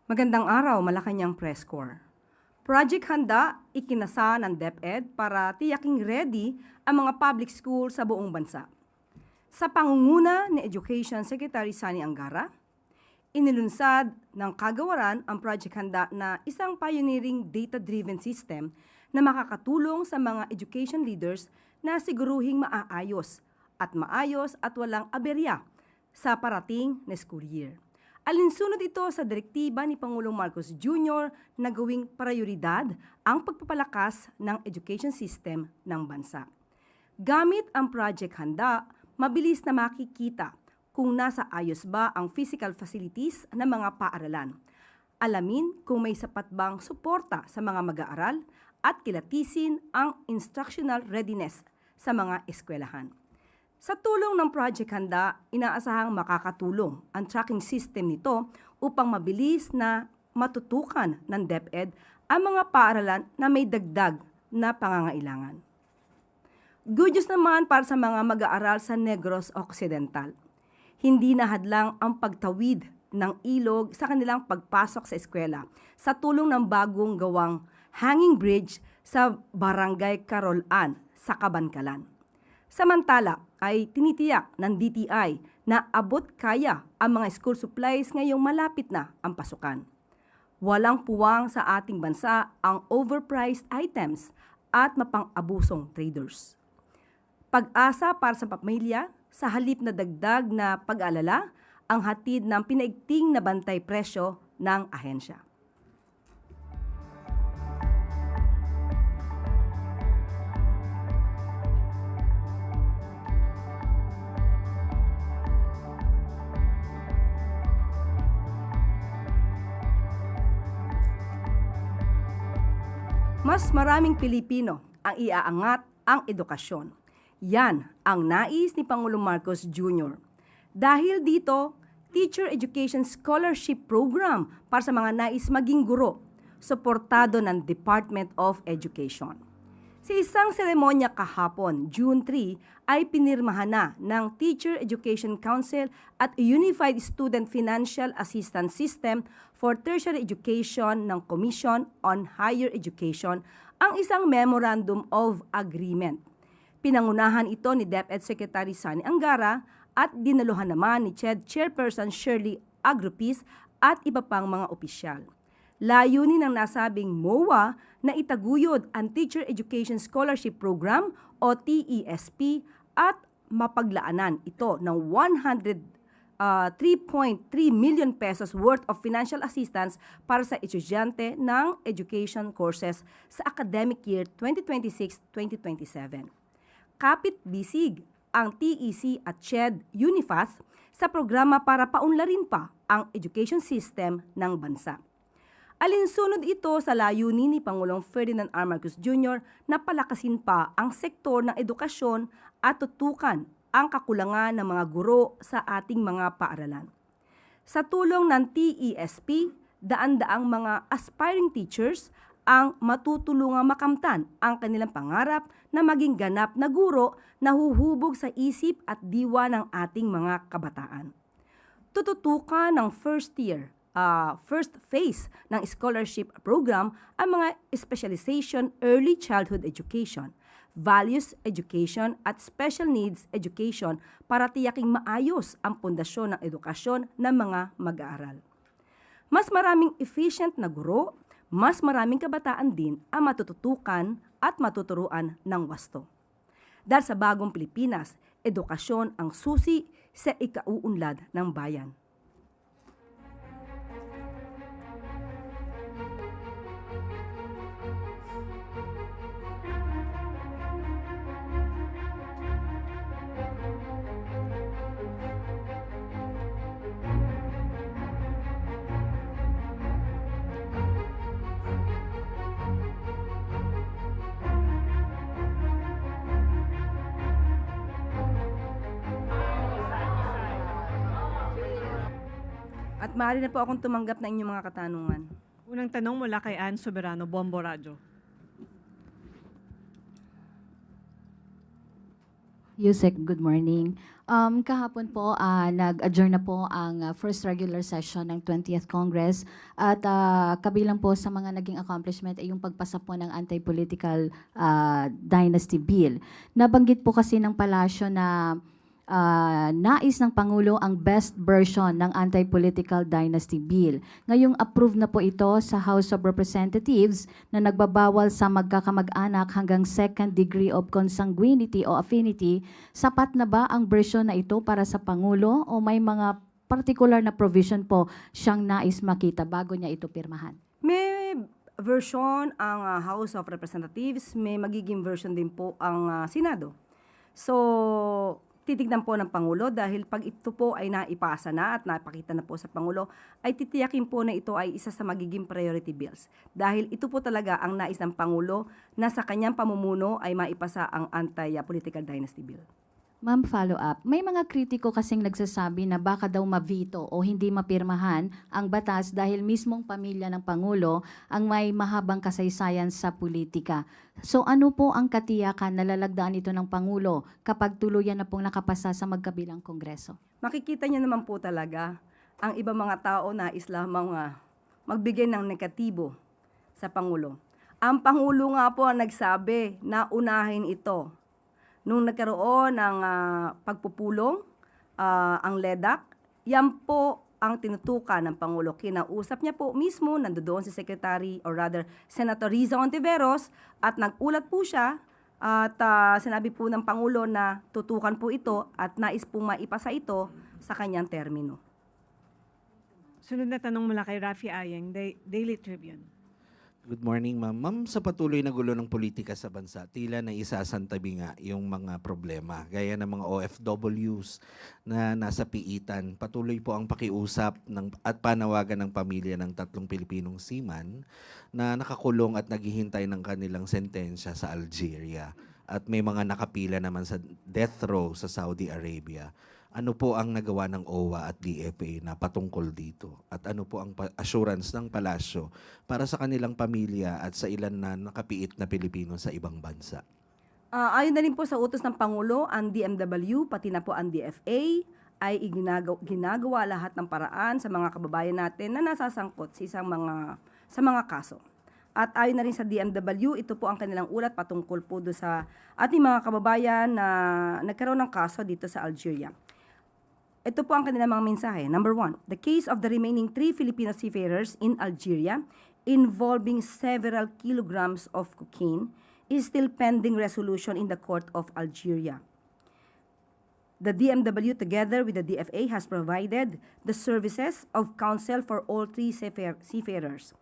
Magandang araw, Malacanang Press Corps. Project Handa, ikinasa ng DepEd para tiyaking ready ang mga public school sa buong bansa. Sa pangunguna ni Education Secretary Sani Angara, inilunsad ng kagawaran ang Project Handa na isang pioneering data-driven system na makakatulong sa mga education leaders na siguruhing maayos at walang aberya sa parating na school year. Alinsunod ito sa direktiba ni Pangulong Marcos Jr. na gawing prioridad ang pagpapalakas ng education system ng bansa. Gamit ang Project Handa, mabilis na makikita kung nasa ayos ba ang physical facilities ng mga paaralan. Alamin kung may sapat bang suporta sa mga mag-aaral at kilatisin ang instructional readiness sa mga eskwelahan. Sa tulong ng Project Handa, inaasahang makakatulong ang tracking system nito upang mabilis na matutukan ng DepEd ang mga paaralan na may dagdag na pangangailangan. Good news naman para sa mga mag-aaral sa Negros Occidental. Hindi na hadlang ang pagtawid ng ilog sa kanilang pagpasok sa eskwela sa tulong ng bagong gawang hanging bridge sa Barangay Carolan sa Cabancalan. Samantala ay tinitiyak ng DTI na abot kaya ang mga school supplies ngayong malapit na ang pasukan. Walang puwang sa ating bansa ang overpriced items at mapang-abusong traders. Pag-asa para sa pamilya sa halip na dagdag na pag-alala ang hatid ng pinaigting na bantay presyo ng ahensya. Mas maraming Pilipino ang iaangat ang edukasyon. Yan ang nais ni Pangulong Marcos Jr. Dahil dito, Teacher Education Scholarship Program para sa mga nais maging guro, suportado ng Department of Education. Sa isang seremonya kahapon, June 3, ay pinirmahan na ng Teacher Education Council at Unified Student Financial Assistance System for Tertiary Education ng Commission on Higher Education ang isang Memorandum of Agreement. Pinangunahan ito ni DepEd Secretary Sani Angara at dinaluhan naman ni CHED Chairperson Shirley Agrupis at iba pang mga opisyal. Layunin ng nasabing MOA na itaguyod ang Teacher Education Scholarship Program o TESP at mapaglaanan ito ng 3.3 million pesos worth of financial assistance para sa estudyante ng education courses sa academic year 2026-2027. Kapit-bisig ang TEC at CHED Unifas sa programa para paunlarin pa ang education system ng bansa. Alinsunod ito sa layunin ni Pangulong Ferdinand R. Marcos Jr. na palakasin pa ang sektor ng edukasyon at tutukan ang kakulangan ng mga guro sa ating mga paaralan. Sa tulong ng TESP, daan-daang mga aspiring teachers ang matutulungang makamtan ang kanilang pangarap na maging ganap na guro na huhubog sa isip at diwa ng ating mga kabataan. Tututukan ng first phase ng scholarship program ang mga specialization early childhood education, values education at special needs education para tiyaking maayos ang pundasyon ng edukasyon ng mga mag-aaral. Mas maraming efficient na guro, mas maraming kabataan din ang matututukan at matuturuan ng wasto. Dahil sa bagong Pilipinas, edukasyon ang susi sa ikauunlad ng bayan. At maaari na po akong tumanggap ng inyong mga katanungan. Unang tanong mula kay Ann Soberano, Bombo Radyo. Yusek, good morning. Kahapon po, nag-adjourn na po ang first regular session ng 20th Congress at kabilang po sa mga naging accomplishment ay yung pagpasa po ng anti-political dynasty bill. Nabanggit po kasi ng palasyo na nais ng Pangulo ang best version ng anti-political dynasty bill. Ngayong approve na po ito sa House of Representatives na nagbabawal sa magkakamag-anak hanggang second degree of consanguinity o affinity. Sapat na ba ang version na ito para sa Pangulo o may mga particular na provision po siyang nais makita bago niya ito pirmahan? May version ang House of Representatives, may magiging version din po ang Senado. So, titignan po ng Pangulo dahil pag ito po ay naipasa na at napakita na po sa Pangulo, ay titiyakin po na ito ay isa sa magiging priority bills. Dahil ito po talaga ang nais ng Pangulo na sa kanyang pamumuno ay maipasa ang anti-political dynasty bill. Ma'am, follow up. May mga kritiko kasing nagsasabi na baka daw mavito o hindi mapirmahan ang batas dahil mismong pamilya ng Pangulo ang may mahabang kasaysayan sa politika. So ano po ang katiyakan na lalagdaan ito ng Pangulo kapag tuluyan na pong nakapasa sa magkabilang Kongreso? Makikita niyo naman po talaga ang ibang mga tao na lamang magbigay ng negatibo sa Pangulo. Ang Pangulo nga po ang nagsabi na unahin ito. Nung nagkaroon ng pagpupulong, ang LEDAC, yan po ang tinutukan ng Pangulo. Kinausap niya po mismo, nandoon si Secretary or rather Senator Riza Ontiveros at nagulat po siya at sinabi po ng Pangulo na tutukan po ito at nais po maipasa ito sa kanyang termino. Sunod na tanong mula kay Rafi Ayeng, Daily Tribune. Good morning, ma'am. Ma'am, sa patuloy na gulo ng politika sa bansa, tila na isasantabi nga yung mga problema, gaya ng mga OFWs na nasa piitan. Patuloy po ang pakiusap at panawagan ng pamilya ng 3 Pilipinong seaman na nakakulong at naghihintay ng kanilang sentensya sa Algeria. At may mga nakapila naman sa death row sa Saudi Arabia. Ano po ang nagawa ng OWA at DFA na patungkol dito? At ano po ang assurance ng palasyo para sa kanilang pamilya at sa ilan na nakapiit na Pilipino sa ibang bansa? Ayon na rin po sa utos ng Pangulo, ang DMW, pati na po ang DFA, ay ginagawa lahat ng paraan sa mga kababayan natin na nasasangkot sa mga kaso. At ayon na rin sa DMW, ito po ang kanilang ulat patungkol po do sa ating mga kababayan na nagkaroon ng kaso dito sa Algeria. Ito po ang kanilang mga mensahe. Number 1, the case of the remaining 3 Filipino seafarers in Algeria involving several kilograms of cocaine is still pending resolution in the court of Algeria. The DMW, together with the DFA, has provided the services of counsel for all 3 seafarers.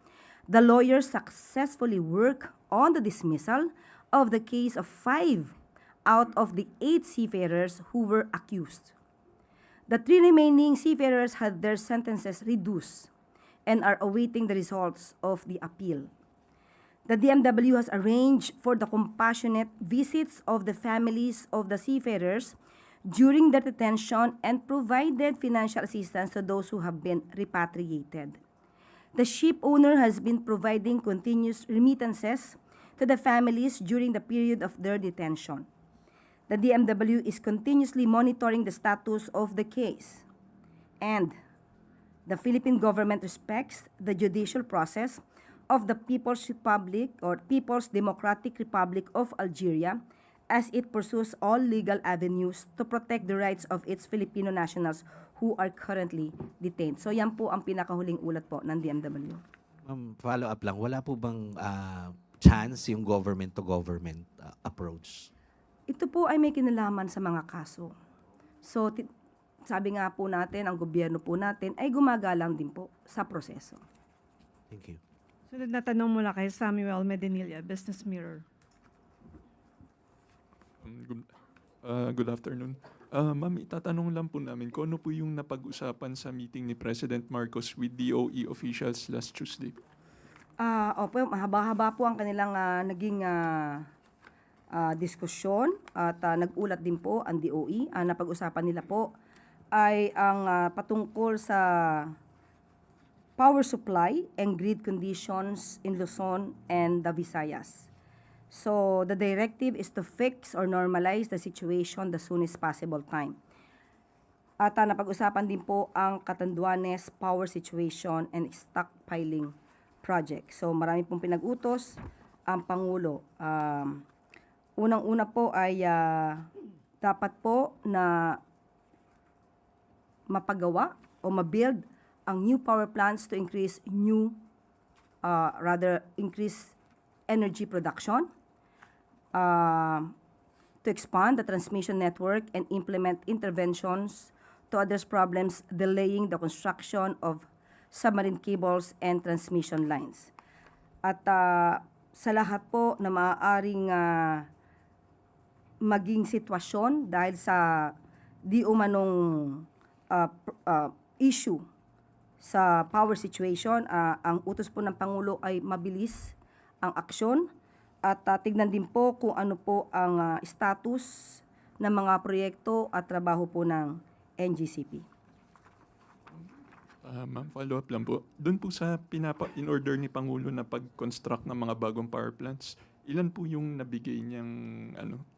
The lawyers successfully worked on the dismissal of the case of 5 out of the 8 seafarers who were accused. The 3 remaining seafarers had their sentences reduced and are awaiting the results of the appeal. The DMW has arranged for the compassionate visits of the families of the seafarers during their detention and provided financial assistance to those who have been repatriated. The ship owner has been providing continuous remittances to the families during the period of their detention. The DMW is continuously monitoring the status of the case, and the Philippine government respects the judicial process of the People's Republic or People's Democratic Republic of Algeria as it pursues all legal avenues to protect the rights of its Filipino nationals who are currently detained. So yan po ang pinakahuling ulat po ng DMW. Ma'am, follow up lang. Wala po bang chance yung government-to-government approach? Ito po ay may kinalaman sa mga kaso. So, sabi nga po natin, ang gobyerno po natin ay gumagalang din po sa proseso. Thank you. Sunod na tanong mula kay Samuel Medinilla, Business Mirror. Good afternoon. Ma'am, itatanong lang po namin kung ano po yung napag-usapan sa meeting ni President Marcos with DOE officials last Tuesday. Opo, mahaba-haba po ang kanilang naging diskusyon at nag-ulat din po ang DOE. Napag-usapan nila po ay ang patungkol sa power supply and grid conditions in Luzon and the Visayas. So the directive is to fix or normalize the situation the soonest possible time. At napag-usapan din po ang Catanduanes power situation and stockpiling project. So marami pong pinag-utos ang Pangulo. Unang-una po ay dapat po na mapagawa o mabuild ang new power plants to increase increase energy production, to expand the transmission network and implement interventions to address problems delaying the construction of submarine cables and transmission lines. At sa lahat po na maaaring maging sitwasyon dahil sa di umanong issue sa power situation, ang utos po ng Pangulo ay mabilis ang aksyon at tignan din po kung ano po ang status ng mga proyekto at trabaho po ng NGCP. Ma'am, follow-up lang po. Doon po sa in-order ni Pangulo na pag-construct ng mga bagong power plants, ilan po yung nabigay niyang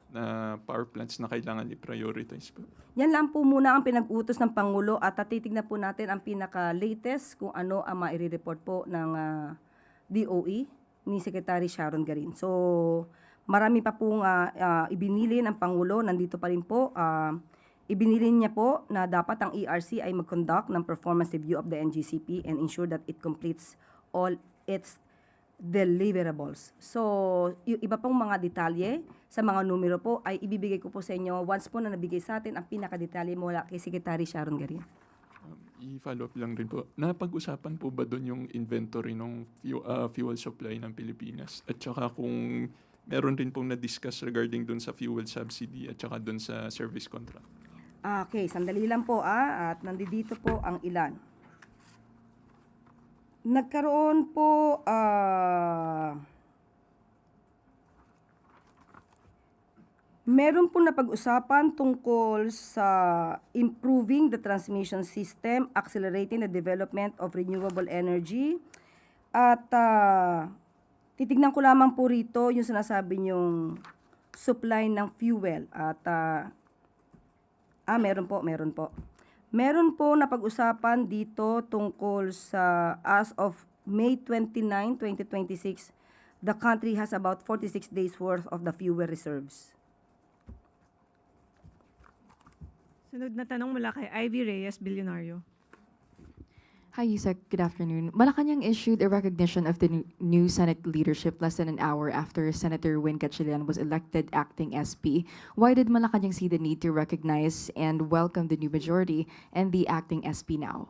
na power plants na kailangan i-prioritize po? Yan lang po muna ang pinag-utos ng Pangulo at titignan po natin ang pinaka-latest kung ano ang maire-report po ng DOE ni Secretary Sharon Garin. So, marami pa pong ibinili ng Pangulo. Nandito pa rin po. Ibinili niya po na dapat ang ERC ay mag-conduct ng performance review of the NGCP and ensure that it completes all its deliverables. So, yung iba pong mga detalye sa mga numero po ay ibibigay ko po sa inyo once po na nabigay sa atin ang pinaka-detalye mula kay Secretary Sharon Garin. I-follow up lang rin po. Napag-usapan po ba doon yung inventory ng fuel supply ng Pilipinas? At saka kung meron rin pong na-discuss regarding doon sa fuel subsidy at saka doon sa service contract? Okay, sandali lang po at nandito po ang ilan. Nagkaroon po meron po napag-usapan tungkol sa improving the transmission system, accelerating the development of renewable energy. At titignan ko lamang po rito yung sinasabi niyong supply ng fuel. At meron po. Meron po napag-usapan dito tungkol sa as of May 29, 2026, the country has about 46 days worth of the fuel reserves. Sunod na tanong mula kay Ivy Reyes, Bilyonaryo. Hi, Yusek. Good afternoon. Malacanang issued a recognition of the new Senate leadership less than an hour after Senator Win Gatchalian was elected acting SP. Why did Malacanang see the need to recognize and welcome the new majority and the acting SP now?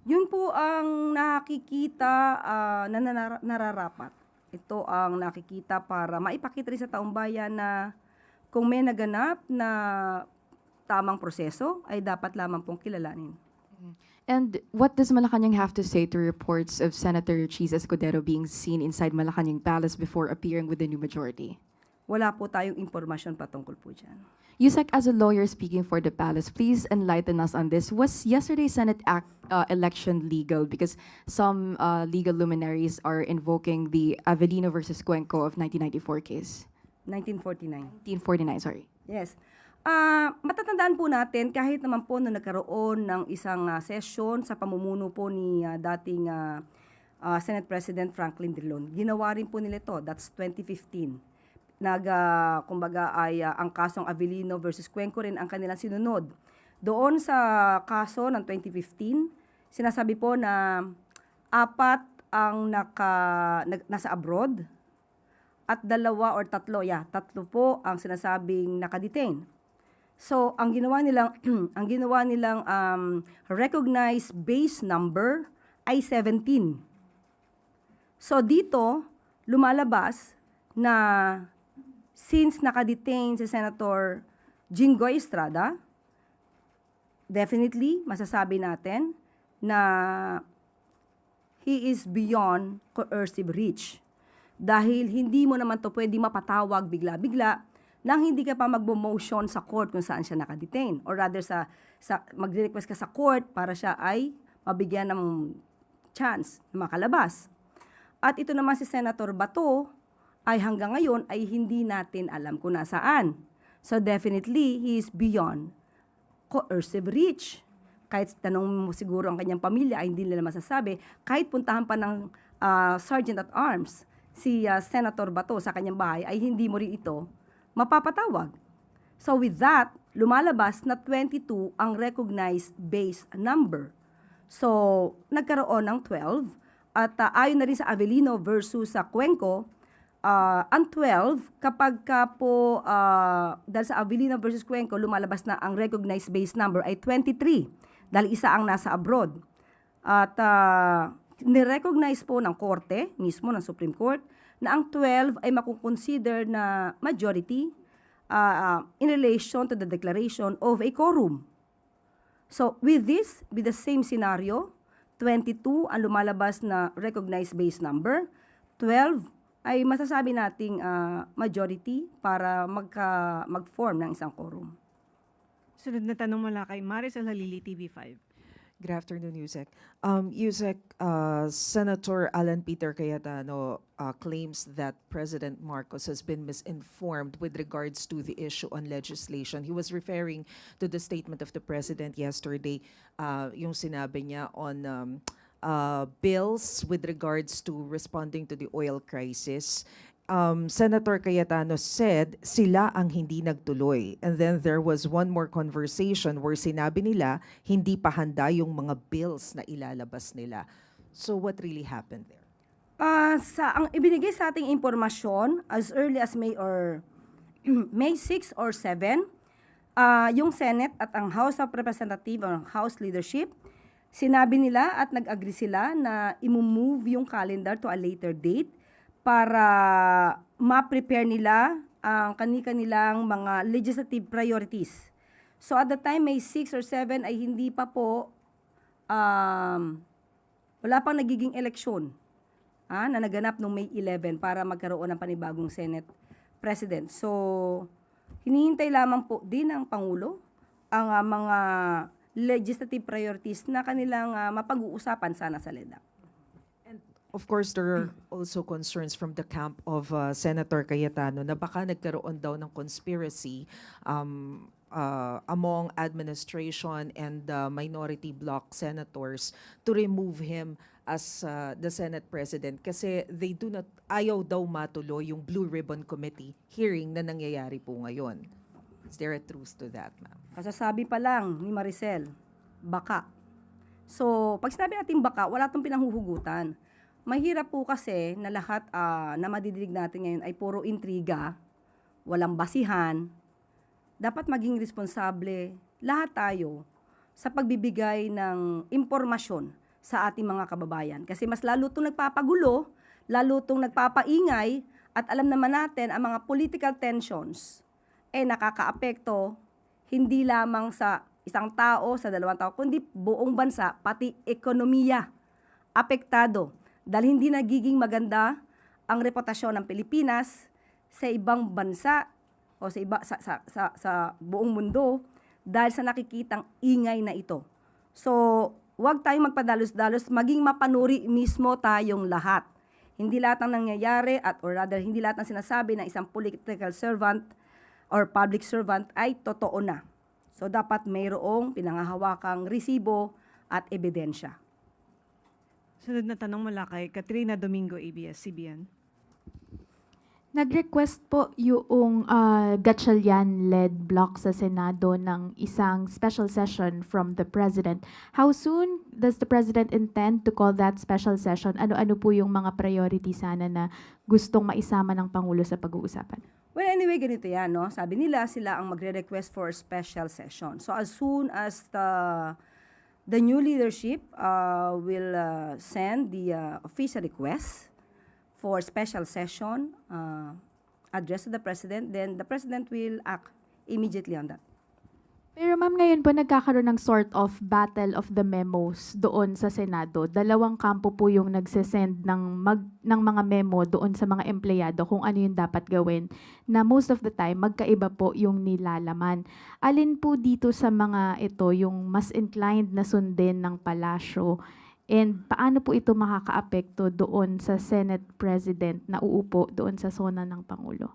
Yun po ang nakikita na nararapat. Ito ang nakikita para maipakita rin sa taong bayan na kung may naganap na tamang proseso ay dapat lamang pong kilalanin. And what does Malacanang have to say to reports of Senator Cheese Escudero being seen inside Malacanang Palace before appearing with the new majority? Wala po tayong impormasyon patungkol po dyan. Yusek, as a lawyer speaking for the palace, please enlighten us on this. Was yesterday's Senate election legal? Because some legal luminaries are invoking the Avellino versus Cuenco of 1994 case. 1949. 1949, sorry. Yes. Matatandaan po natin kahit naman po na nagkaroon ng isang session sa pamumuno po ni dating Senate President Franklin Drilon. Ginawa rin po nila ito. That's 2015. Kumbaga ay ang kasong Avellino versus Cuenco rin ang kanilang sinunod. Doon sa kaso ng 2015, sinasabi po na 4 ang nasa abroad at 2 or 3, 3 po ang sinasabing nakadetain. So, ang ginawa nilang recognized base number ay 17. So, dito lumalabas na since nakadetain si Senator Jinggoy Estrada, definitely masasabi natin na he is beyond coercive reach. Dahil hindi mo naman to pwede mapatawag bigla-bigla nang hindi ka pa magbo-motion sa court kung saan siya nakadetain. Or rather, magre-request ka sa court para siya ay mabigyan ng chance na makalabas. At ito naman si Senator Bato ay hanggang ngayon ay hindi natin alam kung nasaan. So definitely, he is beyond coercive reach. Kahit tanong mo siguro ang kanyang pamilya ay hindi nila masasabi. Kahit puntahan pa ng Sergeant at Arms, si Senator Bato sa kanyang bahay, ay hindi mo rin ito mapapatawag. So with that, lumalabas na 22 ang recognized base number. So, nagkaroon ng 12 at ayon na rin sa Avellino versus sa Cuenco, ang 12 kapag ka po dahil sa Avellino versus Cuenco lumalabas na ang recognized base number ay 23 dahil isa ang nasa abroad. At nirecognize po ng korte, mismo ng Supreme Court, na ang 12 ay makukonsider na majority in relation to the declaration of a quorum. So, with the same scenario, 22 ang lumalabas na recognized base number, 12 ay masasabi nating majority para mag-form ng isang quorum. Sunod na tanong mula kay Maricel Halili, TV5. Good afternoon, Yusek. Yusek, Senator Alan Peter Cayetano claims that President Marcos has been misinformed with regards to the issue on legislation. He was referring to the statement of the President yesterday, yung sinabi niya on bills with regards to responding to the oil crisis. Senator Cayetano said sila ang hindi nagtuloy. And then there was one more conversation where sinabi nila hindi pa handa yung mga bills na ilalabas nila. So what really happened there? Ang ibinigay sa ating impormasyon as early as May 6 or 7, yung Senate at ang House of Representatives or House Leadership, sinabi nila at nag-agree sila na i-move yung calendar to a later date para ma-prepare nila ang kanilang mga legislative priorities. So at the time, May 6 or 7 ay hindi pa po, wala pang nagiging eleksyon na naganap noong May 11 para magkaroon ng panibagong Senate President. So, hinihintay lamang po din ng Pangulo ang mga legislative priorities na kanilang mapag-uusapan sana sa LEDA. Of course, there are also concerns from the camp of Senator Cayetano na baka nagkaroon daw ng conspiracy among administration and minority bloc senators to remove him as the Senate President kasi ayaw daw matuloy yung Blue Ribbon Committee hearing na nangyayari po ngayon. Is there a truth to that, ma'am? Kasasabi pa lang ni Maricel, baka. So, pag sinabi natin baka, wala itong pinanghuhugutan. Mahirap po kasi na lahat na madidinig natin ngayon ay puro intriga, walang basihan. Dapat maging responsable lahat tayo sa pagbibigay ng impormasyon sa ating mga kababayan. Kasi mas lalo itong nagpapagulo, lalo itong nagpapaingay, at alam naman natin ang mga political tensions nakakaapekto hindi lamang sa isang tao, sa dalawang tao, kundi buong bansa, pati ekonomiya apektado. Dahil hindi nagiging maganda ang reputasyon ng Pilipinas sa ibang bansa o sa buong mundo dahil sa nakikitang ingay na ito. So, huwag tayong magpadalos-dalos, maging mapanuri mismo tayong lahat. Hindi lahat ng nangyayari or rather hindi lahat ng sinasabi ng isang political servant or public servant ay totoo na. So, dapat mayroong pinangahawakang resibo at ebidensya. Sunod na tanong mula kay Katrina Domingo, ABS-CBN. Nag-request po yung Gatchalian-led bloc sa Senado ng isang special session from the President. How soon does the President intend to call that special session? Ano-ano po yung mga priority sana na gustong maisama ng Pangulo sa pag-uusapan? Well, anyway, ganito yan, no? Sabi nila, sila ang magre-request for a special session. So, as soon as the new leadership will send the official request for special session addressed to the President, then the President will act immediately on that. Pero ma'am, ngayon po nagkakaroon ng sort of battle of the memos doon sa Senado. Dalawang kampo po yung nagsesend ng mga memo doon sa mga empleyado kung ano yung dapat gawin, na most of the time magkaiba po yung nilalaman. Alin po dito sa mga ito yung mas inclined na sundin ng palasyo? And paano po ito makakaapekto doon sa Senate President na uupo doon sa sona ng Pangulo?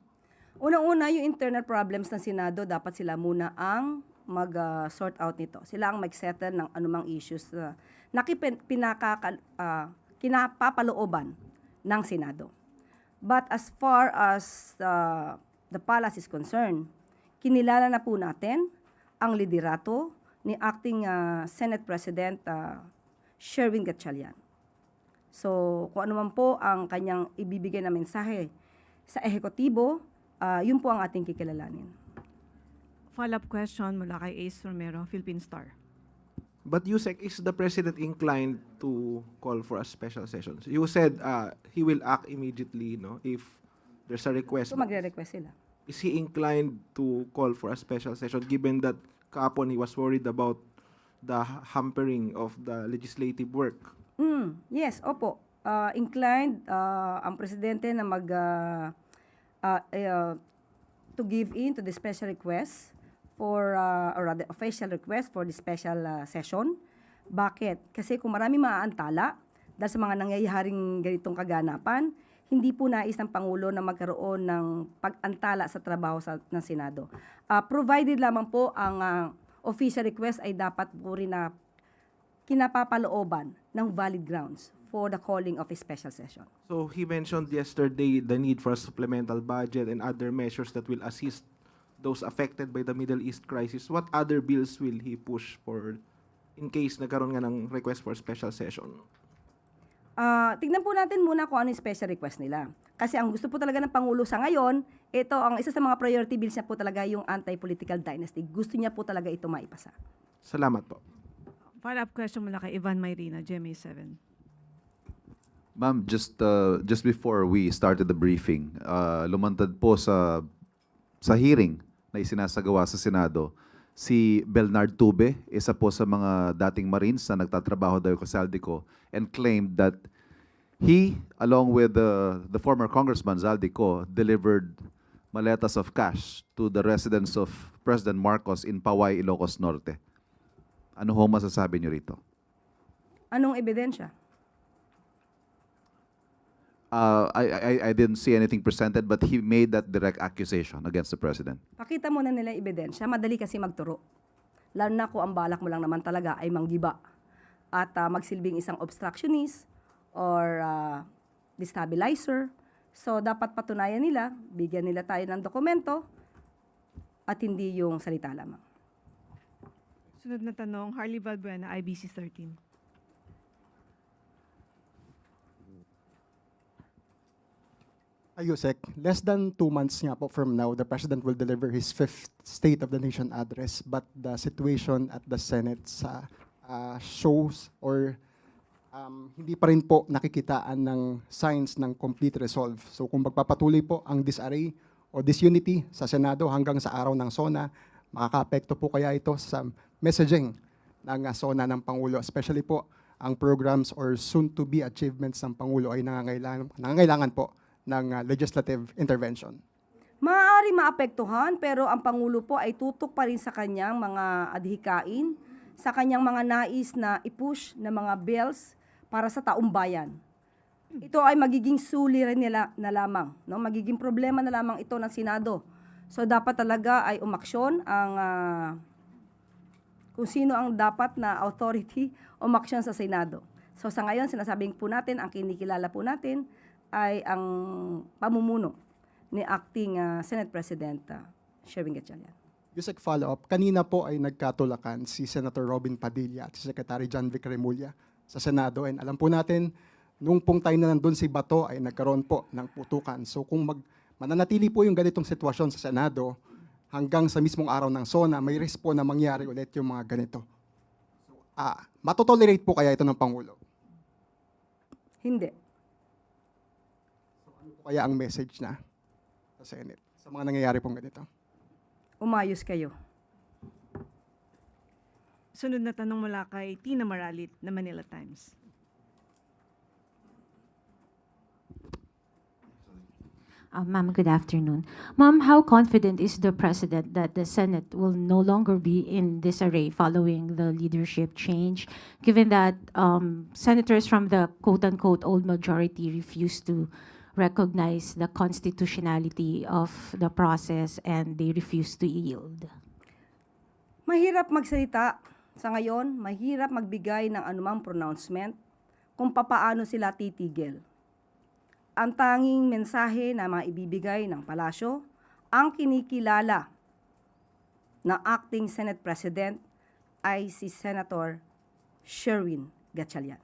Unang-una, yung internal problems ng Senado, dapat sila muna ang mag-sort out nito. Sila ang mag-settle ng anumang issues na kinapapalooban ng Senado. But as far as the palace is concerned, kinilala na po natin ang liderato ni Acting Senate President Sherwin Gatchalian. So, kung ano man po ang kanyang ibibigay na mensahe sa ehekutibo, yun po ang ating kikilalanin. Follow-up question mula kay Ace Romero, Philippine Star. But Yusek, is the president inclined to call for a special session? You said he will act immediately, no, if there's a request. So, magre-request sila. Is he inclined to call for a special session given that kahapon he was worried about the hampering of the legislative work? Yes, opo. Inclined ang presidente na to give in to the special request for, or rather, official request for the special session. Bakit? Kasi kung marami maaantala dahil sa mga nangyayaring ganitong kaganapan, hindi po nais ng Pangulo na magkaroon ng pag-antala sa trabaho ng Senado. Provided lamang po ang official request ay dapat po rin na kinapapalooban ng valid grounds for the calling of a special session. So he mentioned yesterday the need for a supplemental budget and other measures that will assist those affected by the Middle East crisis. What other bills will he push for in case nagkaroon nga ng request for special session? Tignan po natin muna kung ano yung special request nila. Kasi ang gusto po talaga ng Pangulo sa ngayon, ito ang isa sa mga priority bills niya po talaga yung anti-political dynasty. Gusto niya po talaga ito maipasa. Salamat po. Follow-up question mula kay Ivan Mayrina, GMA7. Ma'am, just before we started the briefing, lumantad po sa hearing na isinasagawa sa Senado, si Bernard Tube, isa po sa mga dating Marines na nagtatrabaho daw sa Zaldico, and claimed that he, along with the former Congressman Zaldico, delivered maletas of cash to the residence of President Marcos in Paway, Ilocos Norte. Ano ho masasabi niyo rito? Anong ebidensya? I didn't see anything presented, but he made that direct accusation against the president. Pakita mo na nila yung ebidensya. Madali kasi magturo. Lalo na kung ang balak mo lang naman talaga ay manggiba at magsilbing isang obstructionist or destabilizer. So, dapat patunayan nila, bigyan nila tayo ng dokumento at hindi yung salita lamang. Sunod na tanong, Harley Valbuena, IBC 13. Ayusek, less than 2 months nga po from now, the President will deliver his 5th State of the Nation address, but the situation at the Senate shows or hindi pa rin po nakikitaan ng signs ng complete resolve. So kung magpapatuloy po ang disarray o disunity sa Senado hanggang sa araw ng SONA, makaka-apekto po kaya ito sa messaging ng SONA ng Pangulo, especially po ang programs or soon-to-be achievements ng Pangulo ay nangangailangan po ng legislative intervention. Maaari maapektuhan pero ang Pangulo po ay tutok pa rin sa kanyang mga adhikain, sa kanyang mga nais na i-push na mga bills para sa taong bayan. Ito ay magiging suliranin nila na lamang, no? Magiging problema na lamang ito ng Senado. So dapat talaga ay umaksyon ang kung sino ang dapat na authority umaksyon sa Senado. So sa ngayon sinasabing po natin, ang kinikilala po natin ay ang pamumuno ni Acting Senate President Sherwin Gatchalian. Yusek, follow-up. Kanina po ay nagkatulakan si Senator Robin Padilla at si Secretary John Vic Remulla sa Senado. And alam po natin, nung pong time na nandun si Bato ay nagkaroon po ng putukan. So kung mananatili po yung ganitong sitwasyon sa Senado, hanggang sa mismong araw ng SONA, may risk po na mangyari ulit yung mga ganito. So, matotolerate po kaya ito ng Pangulo? Hindi. Kaya ang message na sa Senate sa mga nangyayari pong ganito? Umayos kayo. Sunod na tanong mula kay Tina Maralit na Manila Times. Ma'am, good afternoon. Ma'am, how confident is the President that the Senate will no longer be in disarray following the leadership change, given that senators from the quote-unquote old majority refuse to recognize the constitutionality of the process and they refuse to yield? Mahirap magsalita sa ngayon, mahirap magbigay ng anumang pronouncement kung papaano sila titigil. Ang tanging mensahe na maibibigay ng palasyo, ang kinikilala na acting Senate President ay si Senator Sherwin Gatchalian.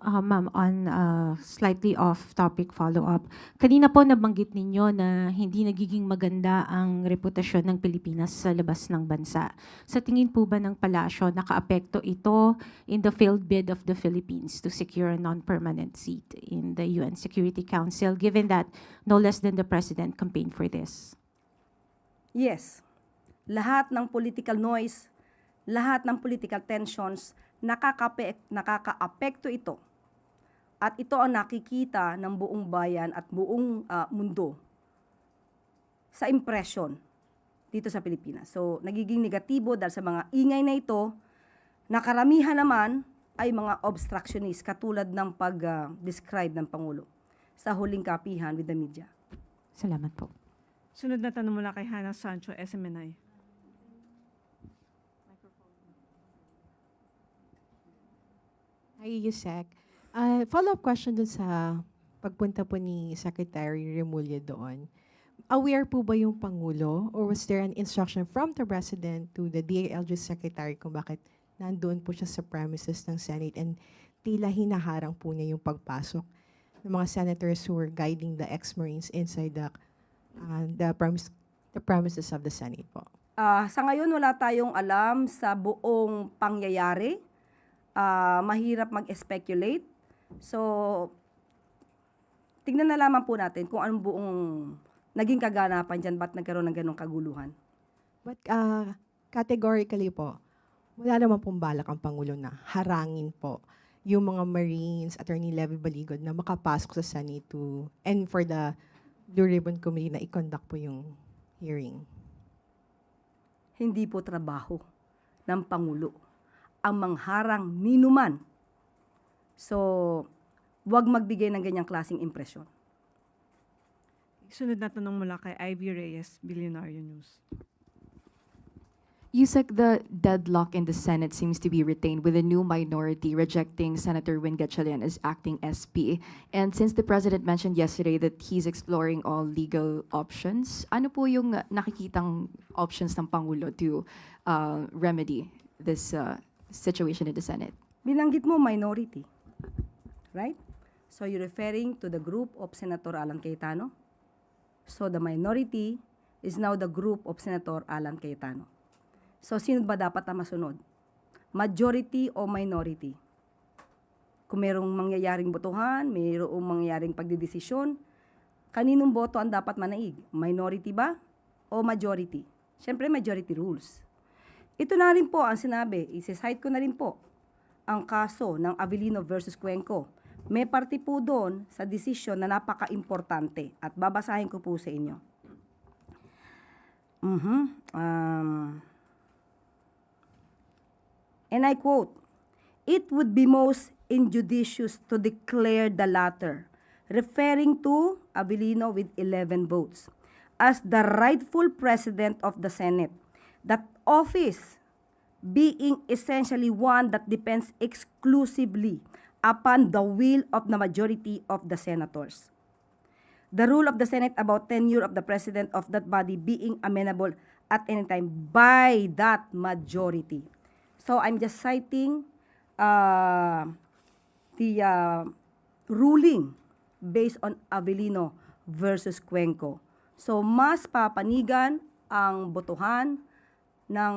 Ma'am, on slightly off-topic follow-up, kanina po nabanggit ninyo na hindi nagiging maganda ang reputasyon ng Pilipinas sa labas ng bansa. Sa tingin po ba ng palasyo, nakaapekto ito in the failed bid of the Philippines to secure a non-permanent seat in the UN Security Council, given that no less than the President campaigned for this? Yes, lahat ng political noise, lahat ng political tensions, nakakaapekto ito. At ito ang nakikita ng buong bayan at buong mundo sa impression dito sa Pilipinas. So, nagiging negatibo dahil sa mga ingay na ito, na karamihan naman ay mga obstructionist katulad ng pag-describe ng Pangulo sa huling kapihan with the media. Salamat po. Sunod na tanong mula kay Hannah Sancho, SMNI. Hi, Yusek. Follow-up question dun sa pagpunta po ni Secretary Remulla doon. Aware po ba yung Pangulo or was there an instruction from the President to the DILG Secretary kung bakit nandoon po siya sa premises ng Senate and tila hinaharang po niya yung pagpasok ng mga senators who were guiding the ex-Marines inside the premises of the Senate po? Sa ngayon, wala tayong alam sa buong pangyayari. Mahirap mag-speculate. So, tignan na lamang po natin kung anong buong naging kaganapan dyan, ba't nagkaroon ng ganong kaguluhan. But categorically po, wala naman pong balak ang Pangulo na harangin po yung mga Marines, Attorney Levy Baligod na makapasok sa Senate and for the Blue Ribbon Committee na i-conduct po yung hearing. Hindi po trabaho ng Pangulo ang mangharang ninuman. So, huwag magbigay ng ganyang klaseng impresyon. Sunod na tanong mula kay Ivy Reyes, Billionaire News. Yusek, the deadlock in the Senate seems to be retained with a new minority rejecting Senator Win Gatchalian as acting SP. And since the President mentioned yesterday that he's exploring all legal options, ano po yung nakikitang options ng Pangulo to remedy this situation in the Senate? Binanggit mo minority, right? So you're referring to the group of Senator Alan Cayetano? So the minority is now the group of Senator Alan Cayetano. So sino ba dapat na masunod? Majority o minority? Kung mayroong mangyayaring botohan, mayroong mangyayaring pagdidesisyon, kaninong boto ang dapat manaig? Minority ba o majority? Siyempre majority rules. Ito na rin po ang sinabi, isi-cite ko na rin po ang kaso ng Avellino versus Cuenco. May parte po doon sa desisyon na napaka-importante at babasahin ko po sa inyo. And I quote, "It would be most injudicious to declare the latter," referring to Avellino with 11 votes, "as the rightful president of the Senate, that office being essentially one that depends exclusively upon the will of the majority of the senators. The rule of the Senate about tenure of the president of that body being amenable at any time by that majority." So I'm just citing the ruling based on Avellino versus Cuenco. So mas papanigan ang botohan ng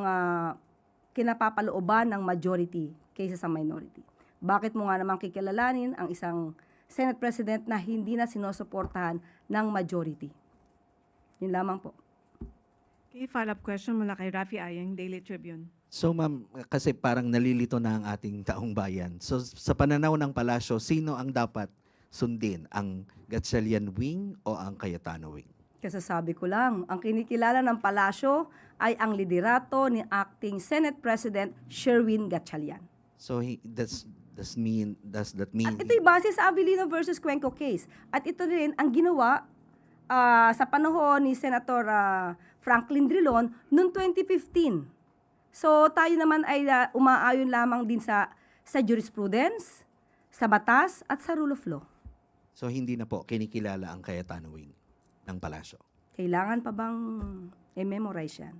kinapapalooban ng majority kaysa sa minority. Bakit mo nga naman kikilalanin ang isang Senate President na hindi na sinusuportahan ng majority? Yun lamang po. Okay, follow-up question mula kay Rafi Ayeng, Daily Tribune. So ma'am, kasi parang nalilito na ang ating taong bayan. So sa pananaw ng palasyo, sino ang dapat sundin? Ang Gatchalian Wing o ang Cayetano Wing? Kasasabi ko lang, ang kinikilala ng palasyo ay ang liderato ni Acting Senate President Sherwin Gatchalian. So does that mean At ito'y base sa Avellino versus Cuenco case. At ito rin ang ginawa sa panahon ni Senator Franklin Drilon noong 2015. So tayo naman ay umaayon lamang din sa jurisprudence, sa batas at sa rule of law. So hindi na po kinikilala ang Cayetano Wing ng palasyo? Kailangan pa bang i-memorize yan?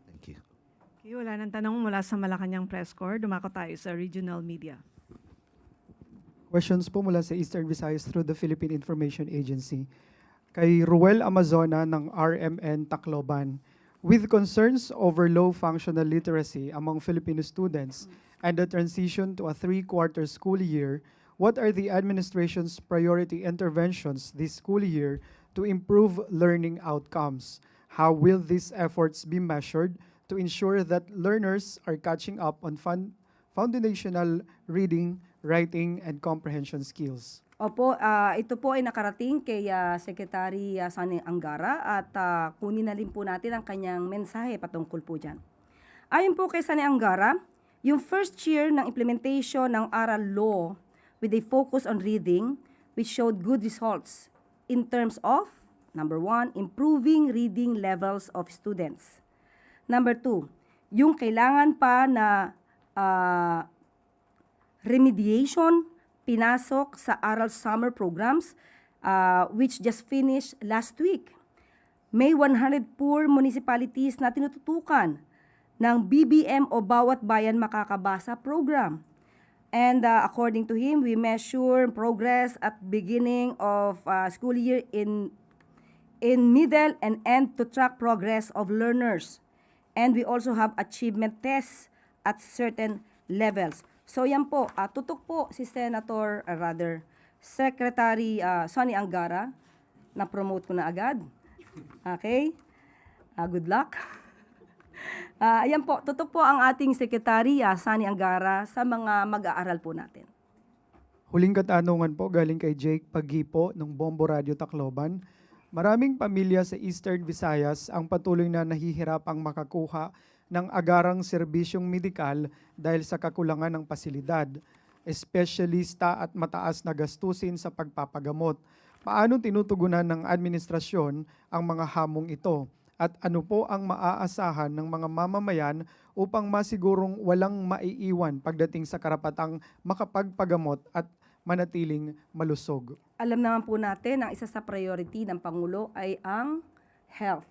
Thank you. Okay, wala nang tanong mula sa Malacanang Press Corps. Dumako tayo sa regional media. Questions po mula sa Eastern Visayas through the Philippine Information Agency. Kay Ruel Amazona ng RMN Tacloban. With concerns over low functional literacy among Filipino students and the transition to a 3-quarter school year, what are the administration's priority interventions this school year to improve learning outcomes? How will these efforts be measured to ensure that learners are catching up on foundational reading, writing, and comprehension skills? Opo, ito po ay nakarating kay Secretary Sani Angara at kunin na rin po natin ang kanyang mensahe patungkol po dyan. Ayon po kay Sani Angara, yung first year ng implementation ng Aral Law with a focus on reading, which showed good results in terms of, number 1, improving reading levels of students. Number 2, yung kailangan pa na remediation, pinasok sa Aral Summer Programs, which just finished last week. May 100 poor municipalities na tinututukan ng BBM o Bawat Bayan Makakabasa program. And according to him, we measure progress at beginning of school year in middle and end to track progress of learners. And we also have achievement tests at certain levels. So yan po, tutok po si Secretary Sani Angara, na-promote ko na agad. Okay? Good luck. Ayan po, tutok po ang ating Secretary Sani Angara sa mga mag-aaral po natin. Huling katanungan po galing kay Jake Pagipo ng Bombo Radio Tacloban. Maraming pamilya sa Eastern Visayas ang patuloy na nahihirapang makakuha ng agarang serbisyong medikal dahil sa kakulangan ng pasilidad, espesyalista at mataas na gastusin sa pagpapagamot. Paano tinutugunan ng administrasyon ang mga hamong ito? At ano po ang maaasahan ng mga mamamayan upang masigurong walang maiiwan pagdating sa karapatang makapagpagamot at manatiling malusog? Alam naman po natin, ang isa sa priority ng Pangulo ay ang health,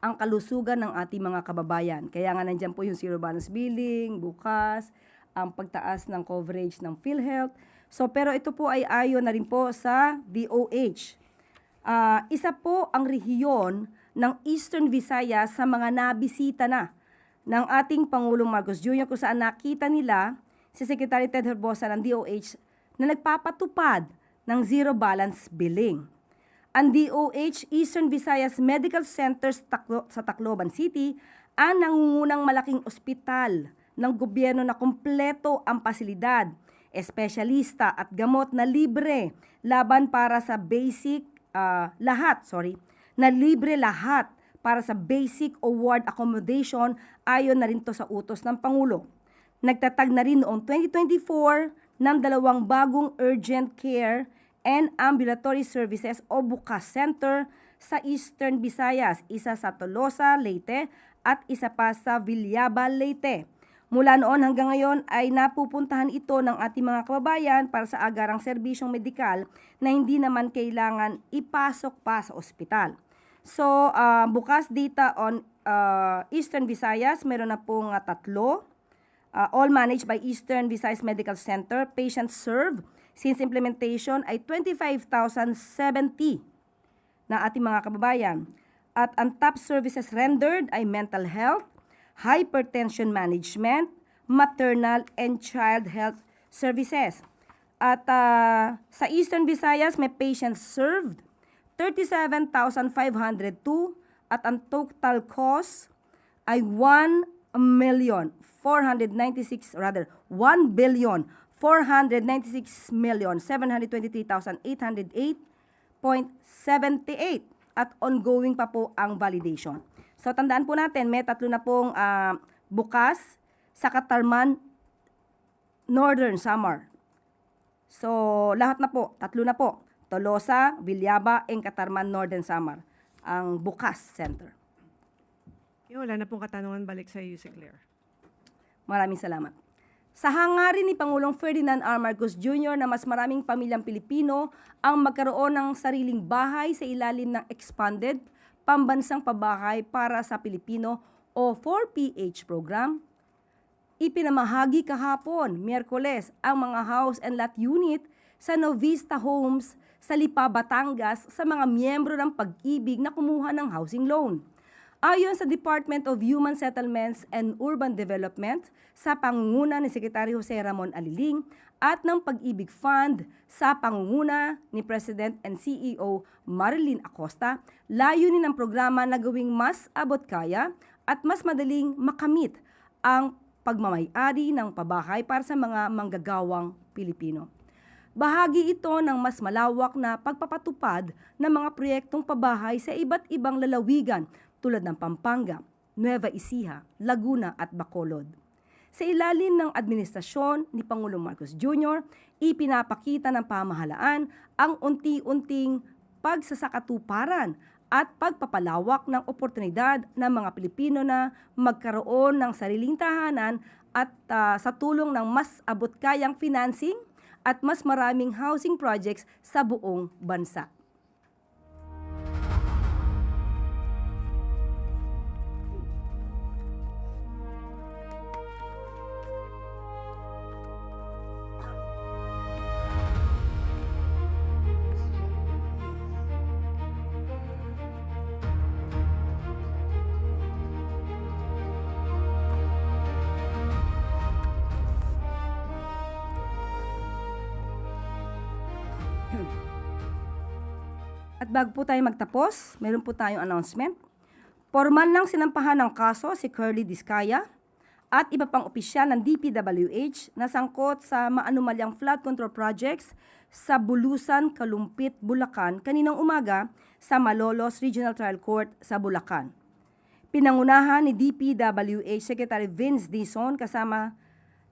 ang kalusugan ng ating mga kababayan. Kaya nga nandyan po yung zero balance billing, bukas, ang pagtaas ng coverage ng PhilHealth. So, pero ito po ay ayon na rin po sa DOH. Isa po ang rehiyon ng Eastern Visayas sa mga nabisita na ng ating Pangulong Marcos Jr. kung saan nakita nila si Secretary Ted Herbosa ng DOH na nagpapatupad ng zero balance billing. Ang DOH Eastern Visayas Medical Center sa Tacloban City ang nangungunang malaking ospital ng gobyerno na kumpleto ang pasilidad, espesyalista at gamot na libre laban para sa libre lahat para sa basic o ward accommodation ayon na rin to sa utos ng Pangulo. Nagtatag na rin noong 2024 ng 2 bagong urgent care and ambulatory services o BUCAS Center sa Eastern Visayas, isa sa Tolosa, Leyte at isa pa sa Villabal, Leyte. Mula noon hanggang ngayon ay napupuntahan ito ng ating mga kababayan para sa agarang serbisyong medikal na hindi naman kailangan ipasok pa sa ospital. So, BUCAS data on Eastern Visayas, meron na pong 3. All managed by Eastern Visayas Medical Center. Patients served since implementation ay 25,070 na ating mga kababayan. At ang top services rendered ay mental health, hypertension management, maternal and child health services. At sa Eastern Visayas, may patients served 37,502 at ang total cost ay 1,496,000,000 496,723,808.78 at ongoing pa po ang validation. So tandaan po natin, may 3 na pong bukas sa Katarman, Northern Samar. So lahat na po, 3 na po. Tolosa, Villaba, and Katarman, Northern Samar ang bukas center. Wala na pong katanungan, balik sa Yusek Claire. Maraming salamat. Sa hangarin ni Pangulong Ferdinand R. Marcos Jr. na mas maraming pamilyang Pilipino ang magkaroon ng sariling bahay sa ilalim ng Expanded Pambansang Pabahay para sa Pilipino o 4PH program, ipinamahagi kahapon, Miyerkules, ang mga house and lot unit sa Novista Homes sa Lipa, Batangas sa mga miyembro ng Pag-ibig na kumuha ng housing loan. Ayon sa Department of Human Settlements and Urban Development, sa pangunguna ni Secretary Jose Ramon Aliling at ng Pag-ibig Fund sa pangunguna ni President and CEO Marilyn Acosta, layunin ng programa na gawing mas abot-kaya at mas madaling makamit ang pagmamay-ari ng pabahay para sa mga manggagawang Pilipino. Bahagi ito ng mas malawak na pagpapatupad ng mga proyektong pabahay sa iba't ibang lalawigan tulad ng Pampanga, Nueva Ecija, Laguna at Bacolod. Sa ilalim ng administrasyon ni Pangulong Marcos Jr., ipinapakita ng pamahalaan ang unti-unting pagsasakatuparan at pagpapalawak ng oportunidad ng mga Pilipino na magkaroon ng sariling tahanan at sa tulong ng mas abot-kayang financing at mas maraming housing projects sa buong bansa. At bago po tayo magtapos, meron po tayong announcement. Formal nang sinampahan ng kaso si Curly Discaya at iba pang opisyal ng DPWH na sangkot sa maanumalyang flood control projects sa Bulusan, Kalumpit, Bulacan kaninang umaga sa Malolos Regional Trial Court sa Bulacan. Pinangunahan ni DPWH Secretary Vince Dizon kasama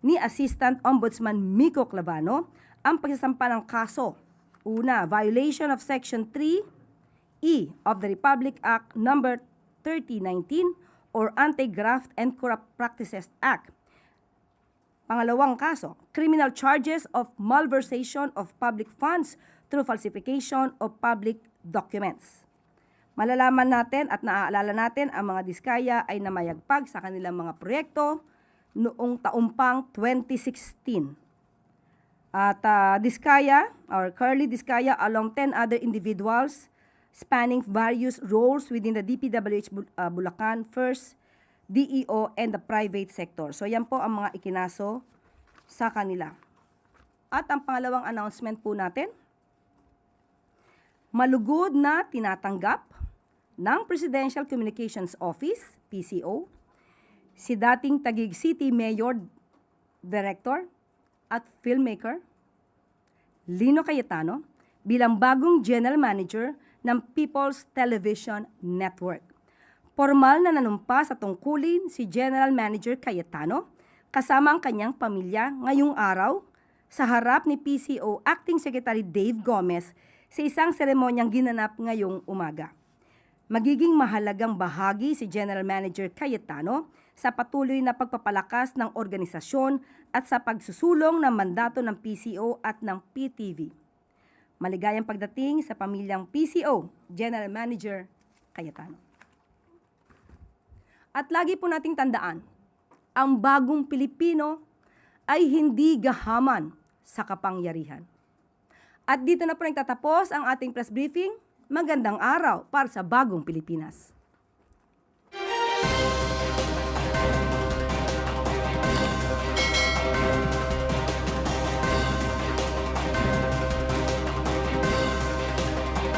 ni Assistant Ombudsman Miko Clavano ang pagsasampa ng kaso. Una, violation of Section 3E of the Republic Act No. 3019 or Anti-Graft and Corrupt Practices Act. Pangalawang kaso, criminal charges of malversation of public funds through falsification of public documents. Malalaman natin at naaalala natin ang mga Diskaya ay namayagpag sa kanilang mga proyekto noong taumpang 2016. At Diskaya, or Curly Diskaya, along 10 other individuals spanning various roles within the DPWH Bulacan, First, DEO, and the private sector. So yan po ang mga ikinaso sa kanila. At ang pangalawang announcement po natin, malugod na tinatanggap ng Presidential Communications Office, PCO, si dating Taguig City Mayor, Director, at filmmaker, Lino Cayetano, bilang bagong General Manager ng People's Television Network. Formal na nanumpa sa tungkulin si General Manager Cayetano kasama ang kanyang pamilya ngayong araw sa harap ni PCO Acting Secretary Dave Gomez sa isang seremonyang ginanap ngayong umaga. Magiging mahalagang bahagi si General Manager Cayetano sa patuloy na pagpapalakas ng organisasyon at sa pagsusulong ng mandato ng PCO at ng PTV. Maligayang pagdating sa pamilyang PCO, General Manager Cayetano. At lagi po nating tandaan, ang bagong Pilipino ay hindi gahaman sa kapangyarihan. At dito na po nagtatapos ang ating press briefing. Magandang araw para sa bagong Pilipinas.